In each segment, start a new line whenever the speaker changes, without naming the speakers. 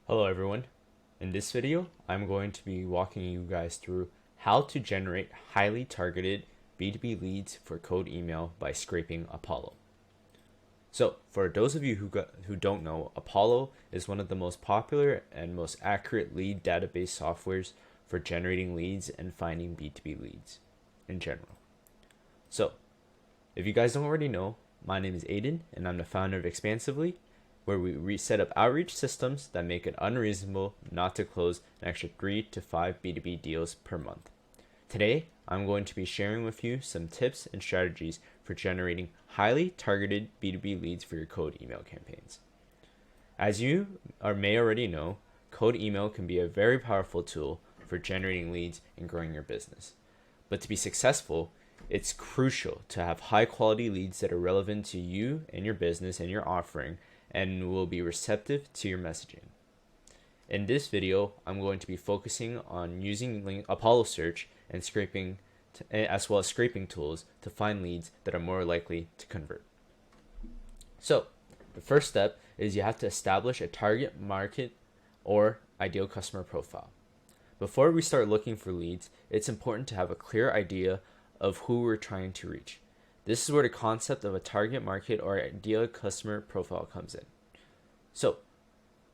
Hello everyone. In this video, I'm going to be walking you guys through how to generate highly targeted B2B leads for cold email by scraping Apollo. So, for those of you who don't know, Apollo is one of the most popular and most accurate lead database softwares for generating leads and finding B2B leads in general. So, if you guys don't already know, my name is Aiden and I'm the founder of Expansively, where we set up outreach systems that make it unreasonable not to close an extra 3 to 5 B2B deals per month. Today, I'm going to be sharing with you some tips and strategies for generating highly targeted B2B leads for your cold email campaigns. As you may already know, cold email can be a very powerful tool for generating leads and growing your business. But to be successful, it's crucial to have high quality leads that are relevant to you and your business and your offering and will be receptive to your messaging. In this video, I'm going to be focusing on using Apollo search and scraping as well as scraping tools to find leads that are more likely to convert. So, the first step is you have to establish a target market or ideal customer profile. Before we start looking for leads, it's important to have a clear idea of who we're trying to reach. This is where the concept of a target market or ideal customer profile comes in. So,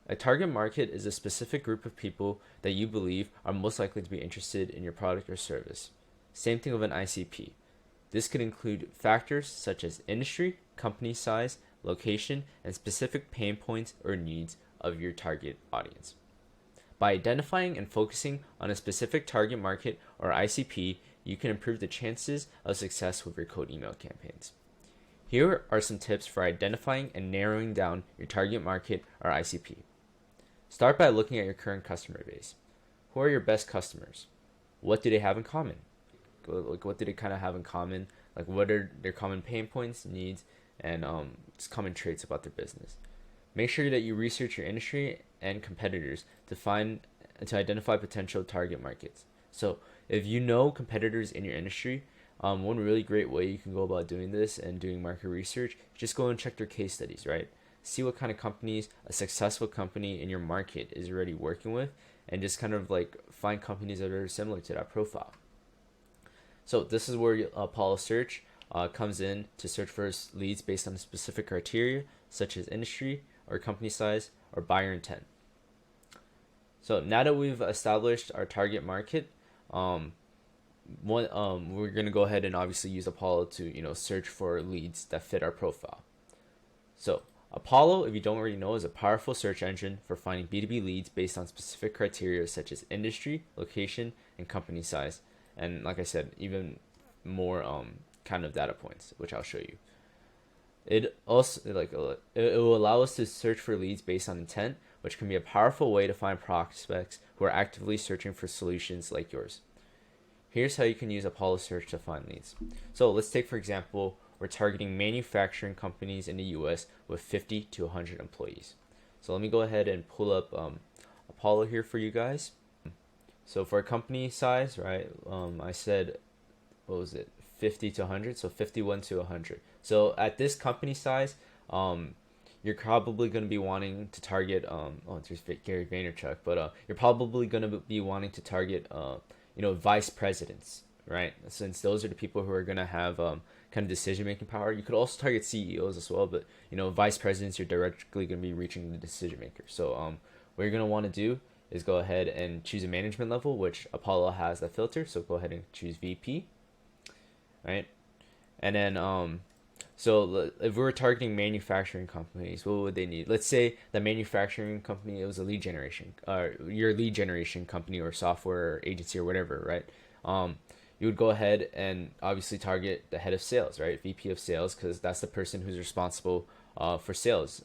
a target market is a specific group of people that you believe are most likely to be interested in your product or service. Same thing with an ICP. This could include factors such as industry, company size, location, and specific pain points or needs of your target audience. By identifying and focusing on a specific target market or ICP, you can improve the chances of success with your cold email campaigns. Here are some tips for identifying and narrowing down your target market or ICP. Start by looking at your current customer base. Who are your best customers? What do they have in common? What do they kind of have in common? Like, what are their common pain points, needs, and common traits about their business? Make sure that you research your industry and competitors to identify potential target markets. So if you know competitors in your industry, one really great way you can go about doing this and doing market research, just go and check their case studies, right? See what kind of companies a successful company in your market is already working with, and just kind of like find companies that are similar to that profile. So this is where Apollo search comes in to search for leads based on specific criteria such as industry or company size or buyer intent. So now that we've established our target market, we're going to go ahead and obviously use Apollo to search for leads that fit our profile. So Apollo, if you don't already know, is a powerful search engine for finding B2B leads based on specific criteria such as industry, location, and company size. And like I said, even more kind of data points, which I'll show you. It also it will allow us to search for leads based on intent, which can be a powerful way to find prospects who are actively searching for solutions like yours. Here's how you can use Apollo search to find leads. So let's take, for example, we're targeting manufacturing companies in the US with 50 to 100 employees. So let me go ahead and pull up Apollo here for you guys. So for a company size, right, I said, what was it, 50 to 100, so 51 to 100. So at this company size, you're probably going to be wanting to target, there's Gary Vaynerchuk, but you're probably going to be wanting to target, vice presidents, right? Since those are the people who are going to have kind of decision-making power. You could also target CEOs as well, but, vice presidents, you're directly going to be reaching the decision maker. So what you're going to want to do is go ahead and choose a management level, which Apollo has that filter. So go ahead and choose VP, right? And then, so if we were targeting manufacturing companies, what would they need? Let's say the manufacturing company, it was a lead generation, your lead generation company or software or agency or whatever, right? You would go ahead and obviously target the head of sales, right? VP of sales, because that's the person who's responsible for sales.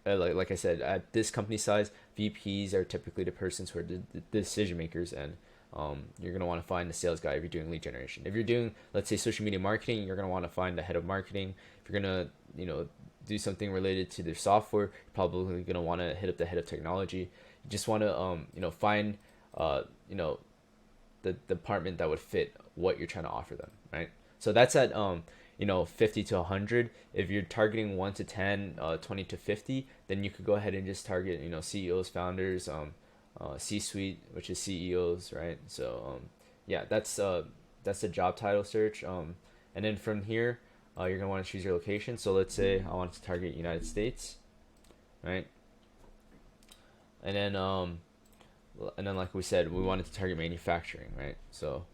Like I said, at this company size, VPs are typically the persons who are the decision makers, and you're going to want to find the sales guy if you're doing lead generation. If you're doing, let's say, social media marketing, you're going to want to find the head of marketing. If you're going to, do something related to their software, you're probably going to want to hit up the head of technology. You just want to, find, the department that would fit what you're trying to offer them, right? So that's at 50 to 100. If you're targeting 1 to 10, 20 to 50, then you could go ahead and just target CEOs, founders, C-suite, which is CEOs, right? So yeah, that's the job title search. And then from here, you're gonna want to choose your location. So let's say I want to target United States, right? And then like we said, we wanted to target manufacturing, right? So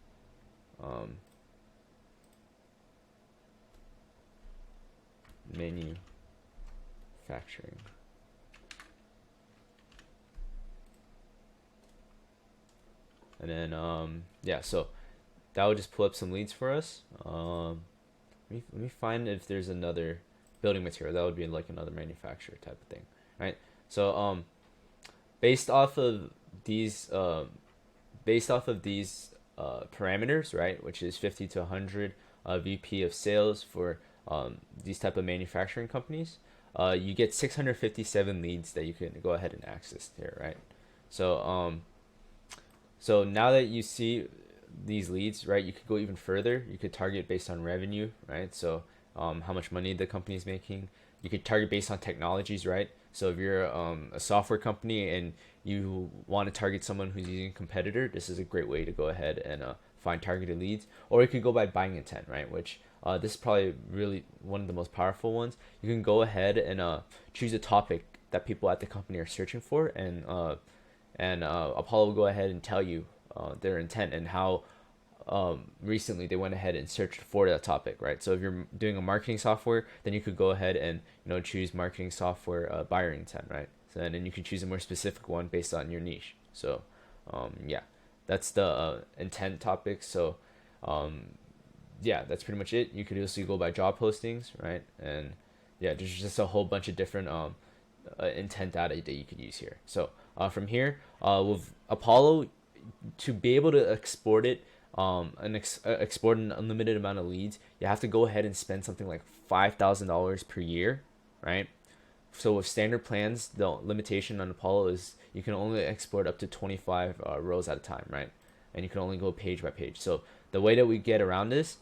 manufacturing. And then yeah, so that would just pull up some leads for us. Let me find if there's another building material. That would be like another manufacturer type of thing, right? So based off of these parameters, right, which is 50 to 100 VP of sales for these type of manufacturing companies, you get 657 leads that you can go ahead and access here, right? So now that you see these leads, right, you could go even further. You could target based on revenue, right? So how much money the company is making. You could target based on technologies, right? So if you're a software company and you want to target someone who's using a competitor, this is a great way to go ahead and find targeted leads. Or you could go by buying intent, right? Which this is probably really one of the most powerful ones. You can go ahead and choose a topic that people at the company are searching for, and Apollo will go ahead and tell you their intent and how recently they went ahead and searched for that topic, right? So if you're doing a marketing software, then you could go ahead and choose marketing software buyer intent, right? So and then you can choose a more specific one based on your niche. So yeah, that's the intent topic. So yeah, that's pretty much it. You could also go by job postings, right? And yeah, there's just a whole bunch of different intent data that you could use here. So from here, with Apollo, to be able to export it, export an unlimited amount of leads, you have to go ahead and spend something like $5,000 per year, right? So with standard plans, the limitation on Apollo is you can only export up to 25 rows at a time, right? And you can only go page by page. So the way that we get around this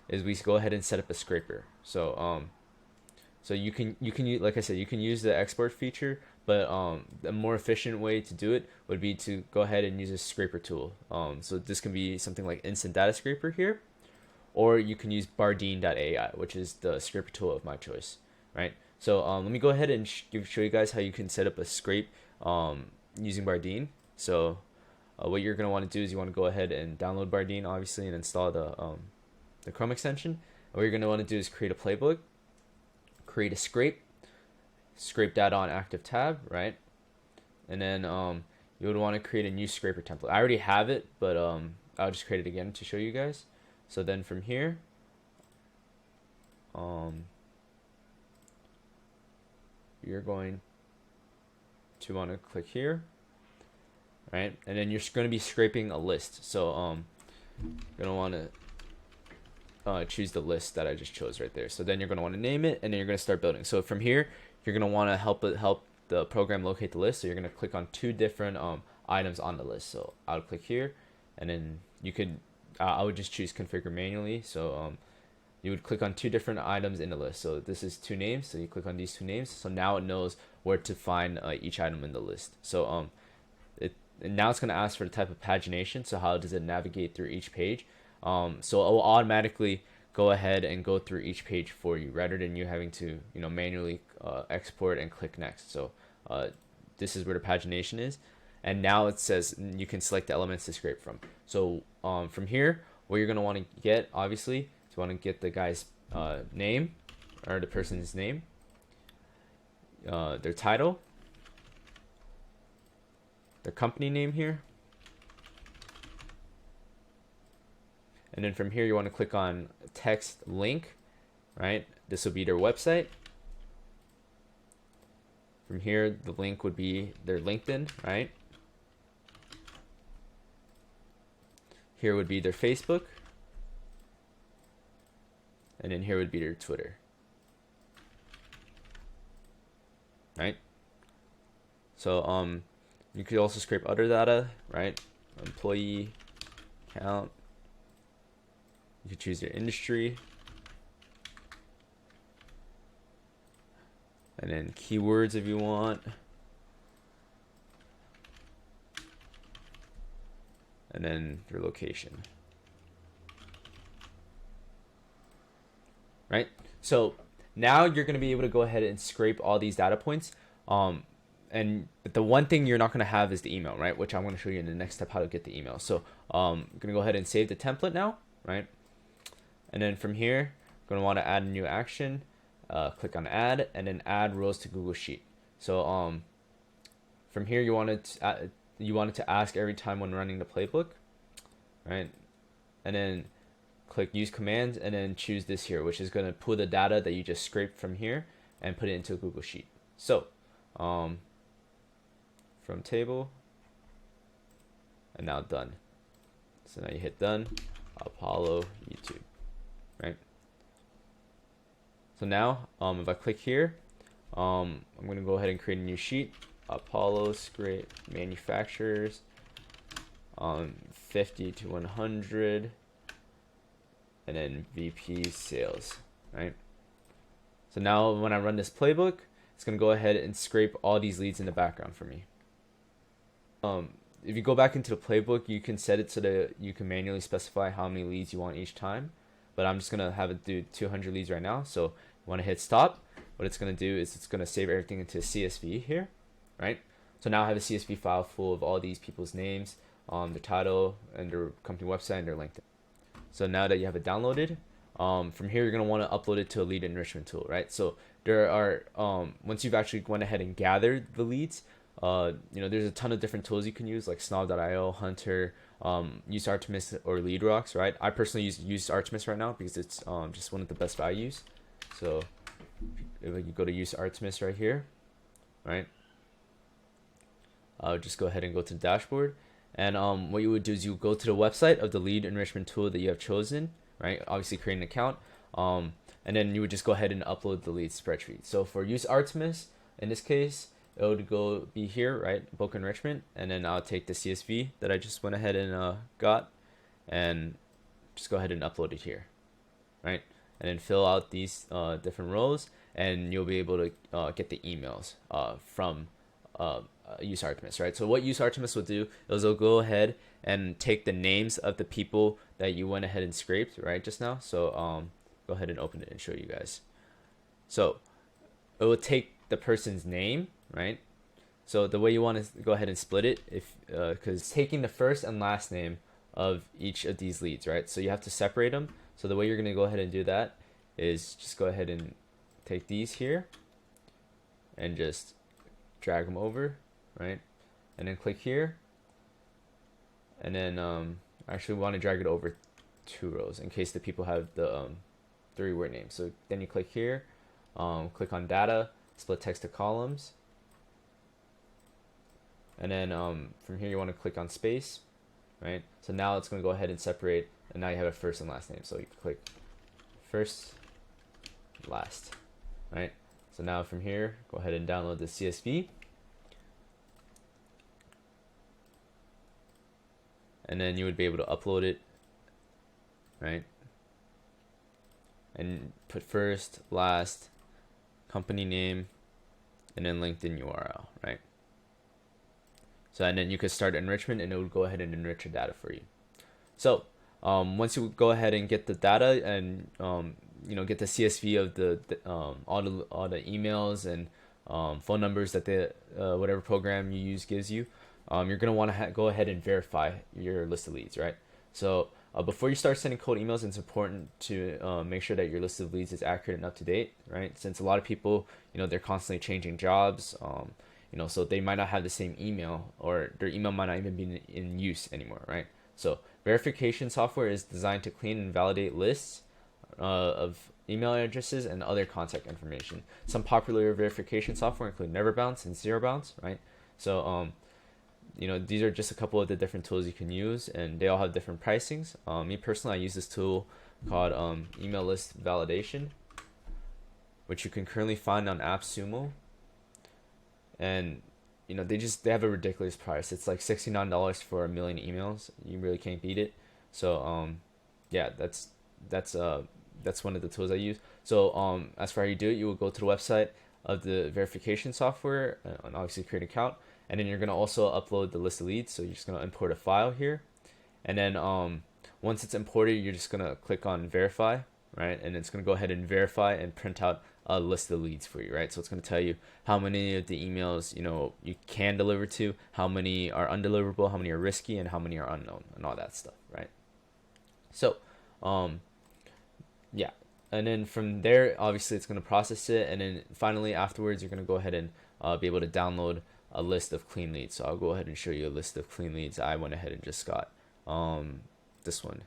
is we go ahead and set up a scraper. So so you can like I said, you can use the export feature, but the more efficient way to do it would be to go ahead and use a scraper tool. So this can be something like Instant Data Scraper here, or you can use Bardeen.ai, which is the scraper tool of my choice, right? So let me go ahead and show you guys how you can set up a scrape using Bardeen. So what you're going to want to do is you want to go ahead and download Bardeen, obviously, and install the Chrome extension. And what you're going to want to do is create a playbook, create a scrape data on active tab, right? And then you would want to create a new scraper template. I already have it, but I'll just create it again to show you guys. So then from here, you're going to want to click here, right? And then you're going to be scraping a list. So you're going to want to choose the list that I just chose right there. So then you're going to want to name it, and then you're going to start building. So from here, you're going to want to help the program locate the list. So you're going to click on two different items on the list. So I'll click here, and then you could I would just choose configure manually. So you would click on two different items in the list. So this is two names, so you click on these two names. So now it knows where to find each item in the list. So and now it's going to ask for the type of pagination. So how does it navigate through each page? So it will automatically go ahead and go through each page for you, rather than you having to manually export and click next. So this is where the pagination is, and now it says you can select the elements to scrape from. So from here, what you're going to want to get, obviously, you want to get the guy's name, or the person's name, their title, their company name here, and then from here you want to click on text link, right? This will be their website. From here, the link would be their LinkedIn, right? Here would be their Facebook, and then here would be their Twitter, right? So you could also scrape other data, right? Employee count. You could choose your industry, and then keywords if you want, and then your location. Right? So now you're going to be able to go ahead and scrape all these data points. And the one thing you're not going to have is the email, right? Which I'm going to show you in the next step how to get the email. So I'm going to go ahead and save the template now, right? And then from here, I'm going to want to add a new action. Click on add, and then add rows to Google Sheet. So from here, you want it to ask every time when running the playbook, right? And then click use commands, and then choose this here, which is going to pull the data that you just scraped from here and put it into a Google Sheet. So from table, and now done. So now you hit done, Apollo YouTube, right? So now if I click here, I'm going to go ahead and create a new sheet, Apollo scrape manufacturers, 50 to 100, and then VP sales, right? So now when I run this playbook, it's going to go ahead and scrape all these leads in the background for me. If you go back into the playbook, you can set it so that you can manually specify how many leads you want each time. But I'm just going to have it do 200 leads right now. So when I hit stop, what it's going to do is it's going to save everything into a CSV here, right? So now I have a CSV file full of all these people's names, their title, and their company website, and their LinkedIn. So now that you have it downloaded, from here you're going to want to upload it to a lead enrichment tool, right? So there are, once you've actually went ahead and gathered the leads, there's a ton of different tools you can use, like Snob.io, Hunter, use Artemis or LeadRocks, right? I personally use Artemis right now because it's just one of the best values. So if you go to use Artemis right here, right? I'll just go ahead and go to the dashboard. And what you would do is you go to the website of the lead enrichment tool that you have chosen, right? Obviously create an account. And then you would just go ahead and upload the lead spreadsheet. So for use Artemis, in this case, it would go be here, right? Bulk enrichment. And then I'll take the CSV that I just went ahead and got and just go ahead and upload it here, right? And then fill out these different rows, and you'll be able to get the emails from use Artemis, right? So what use Artemis will do is it'll go ahead and take the names of the people that you went ahead and scraped, right, just now. So go ahead and open it and show you guys. So it will take the person's name, right? So the way you want to go ahead and split it, if because taking the first and last name of each of these leads, right? So you have to separate them. So the way you're going to go ahead and do that is just go ahead and take these here and just drag them over, right? And then click here, and then actually want to drag it over 2 rows in case the people have the 3-word name. So then you click here, click on data, split text to columns, and then from here you want to click on space, right? So now it's going to go ahead and separate, and now you have a first and last name. So you click first, last, right? So now from here, go ahead and download the CSV. And then you would be able to upload it, right? And put first, last, company name, and then LinkedIn URL, right? So, and then you could start enrichment, and it would go ahead and enrich your data for you. So once you go ahead and get the data and get the CSV of all the emails and phone numbers that the whatever program you use gives you, you're gonna want to go ahead and verify your list of leads, right? So before you start sending cold emails, it's important to make sure that your list of leads is accurate and up to date, right? Since a lot of people, they're constantly changing jobs, so they might not have the same email, or their email might not even be in use anymore, right? So verification software is designed to clean and validate lists of email addresses and other contact information. Some popular verification software include Never Bounce and Zero Bounce, right? So these are just a couple of the different tools you can use, and they all have different pricings. Me personally, I use this tool called Email List Validation, which you can currently find on AppSumo. And they have a ridiculous price. It's like $69 for 1 million emails. You really can't beat it. So yeah, that's one of the tools I use. So as for how you do it, you will go to the website of the verification software, and obviously create an account. And then you're gonna also upload the list of leads. So you're just gonna import a file here, and then once it's imported, you're just gonna click on verify, right? And it's gonna go ahead and verify and print out a list of leads for you, right? So it's gonna tell you how many of the emails you can deliver to, how many are undeliverable, how many are risky, and how many are unknown, and all that stuff, right? So, yeah, and then from there, obviously, it's gonna process it, and then finally afterwards, you're gonna go ahead and be able to download a list of clean leads. So I'll go ahead and show you a list of clean leads I went ahead and just got. This one.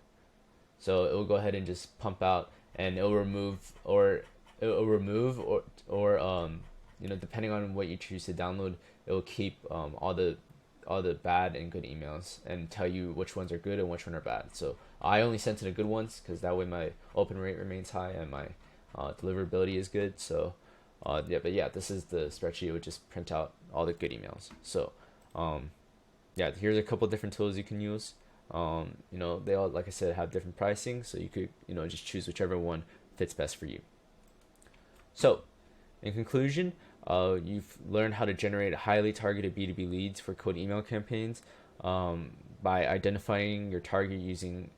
So it will go ahead and just pump out, and it'll remove or depending on what you choose to download, it will keep all the bad and good emails and tell you which ones are good and which one are bad. So I only sent to the good ones because that way my open rate remains high and my deliverability is good. So yeah, this is the spreadsheet. It would just print out all the good emails. So yeah, here's a couple different tools you can use. They all, like I said, have different pricing, so you could just choose whichever one fits best for you. So in conclusion, you've learned how to generate highly targeted B2B leads for cold email campaigns by identifying your target using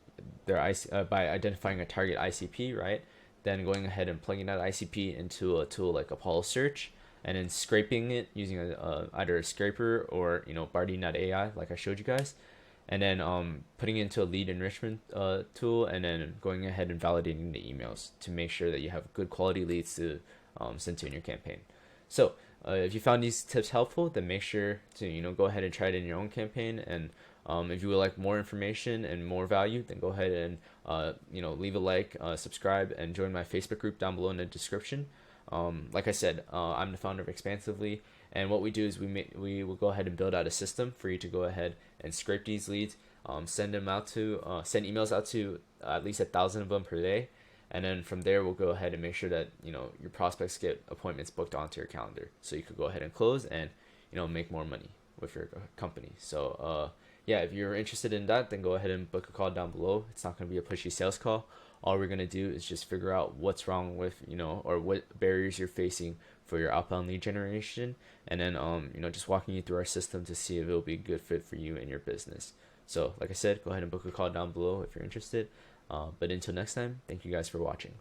by identifying a target ICP, right? Then going ahead and plugging that ICP into a tool like Apollo Search, and then scraping it using either a scraper or Bardeen.ai, like I showed you guys, and then putting it into a lead enrichment tool, and then going ahead and validating the emails to make sure that you have good quality leads to send to in your campaign. So if you found these tips helpful, then make sure to go ahead and try it in your own campaign. And if you would like more information and more value, then go ahead and leave a like, subscribe, and join my Facebook group down below in the description. Like I said, I'm the founder of Expansively, and what we do is we will go ahead and build out a system for you to go ahead and scrape these leads, send emails out to at least 1,000 of them per day, and then from there we'll go ahead and make sure that your prospects get appointments booked onto your calendar, so you could go ahead and close and make more money with your company. So yeah, if you're interested in that, then go ahead and book a call down below. It's not going to be a pushy sales call. All we're going to do is just figure out what's wrong with or what barriers you're facing for your outbound lead generation, and then just walking you through our system to see if it'll be a good fit for you and your business. So like I said, go ahead and book a call down below if you're interested. But until next time, thank you guys for watching.